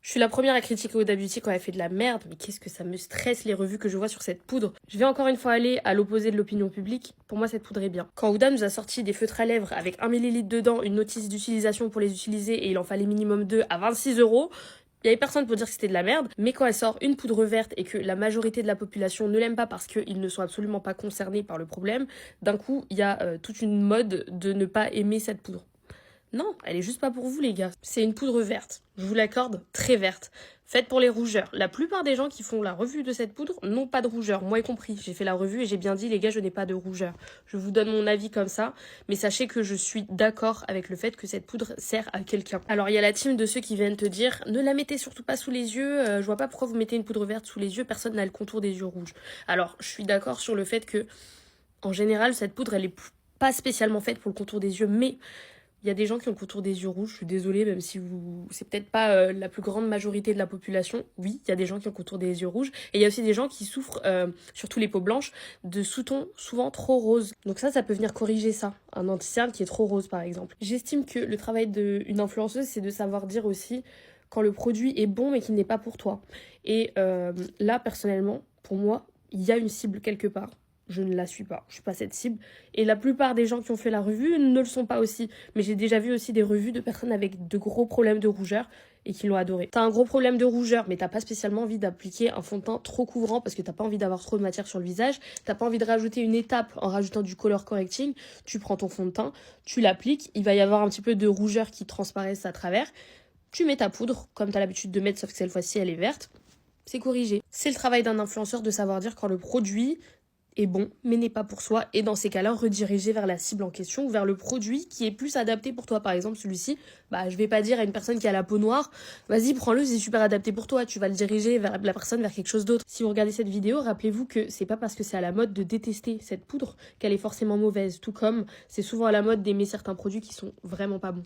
Je suis la première à critiquer Huda Beauty quand elle fait de la merde, mais qu'est-ce que ça me stresse les revues que je vois sur cette poudre. Je vais encore une fois aller à l'opposé de l'opinion publique. Pour moi, cette poudre est bien. Quand Huda nous a sorti des feutres à lèvres avec 1 ml dedans, une notice d'utilisation pour les utiliser et il en fallait minimum 2 à 26 €, il n'y avait personne pour dire que c'était de la merde, mais quand elle sort une poudre verte et que la majorité de la population ne l'aime pas parce qu'ils ne sont absolument pas concernés par le problème, d'un coup, il y a toute une mode de ne pas aimer cette poudre. Non, elle est juste pas pour vous les gars. C'est une poudre verte, je vous l'accorde, très verte. Faite pour les rougeurs. La plupart des gens qui font la revue de cette poudre n'ont pas de rougeur, moi y compris. J'ai fait la revue et j'ai bien dit les gars je n'ai pas de rougeur. Je vous donne mon avis comme ça, mais sachez que je suis d'accord avec le fait que cette poudre sert à quelqu'un. Alors il y a la team de ceux qui viennent te dire ne la mettez surtout pas sous les yeux, je vois pas pourquoi vous mettez une poudre verte sous les yeux, personne n'a le contour des yeux rouges. Alors je suis d'accord sur le fait que en général cette poudre elle est pas spécialement faite pour le contour des yeux, mais il y a des gens qui ont le contour des yeux rouges, je suis désolée, même si c'est peut-être pas la plus grande majorité de la population. Oui, il y a des gens qui ont le contour des yeux rouges. Et il y a aussi des gens qui souffrent, surtout les peaux blanches, de sous-tons souvent trop roses. Donc ça peut venir corriger ça. Un anti-cerne qui est trop rose, par exemple. J'estime que le travail d'une influenceuse, c'est de savoir dire aussi quand le produit est bon, mais qu'il n'est pas pour toi. Et là, personnellement, pour moi, il y a une cible quelque part. Je ne la suis pas, je suis pas cette cible. Et la plupart des gens qui ont fait la revue ne le sont pas aussi. Mais j'ai déjà vu aussi des revues de personnes avec de gros problèmes de rougeur et qui l'ont adoré. T'as un gros problème de rougeur, mais t'as pas spécialement envie d'appliquer un fond de teint trop couvrant parce que t'as pas envie d'avoir trop de matière sur le visage. T'as pas envie de rajouter une étape en rajoutant du color correcting. Tu prends ton fond de teint, tu l'appliques, il va y avoir un petit peu de rougeur qui transparaisse à travers. Tu mets ta poudre, comme t'as l'habitude de mettre, sauf que cette fois-ci elle est verte. C'est corrigé. C'est le travail d'un influenceur de savoir dire quand le produit est bon, mais n'est pas pour soi, et dans ces cas-là, rediriger vers la cible en question ou vers le produit qui est plus adapté pour toi. Par exemple, celui-ci, je vais pas dire à une personne qui a la peau noire, vas-y, prends-le, c'est super adapté pour toi, tu vas le diriger vers la personne vers quelque chose d'autre. Si vous regardez cette vidéo, rappelez-vous que c'est pas parce que c'est à la mode de détester cette poudre qu'elle est forcément mauvaise, tout comme c'est souvent à la mode d'aimer certains produits qui sont vraiment pas bons.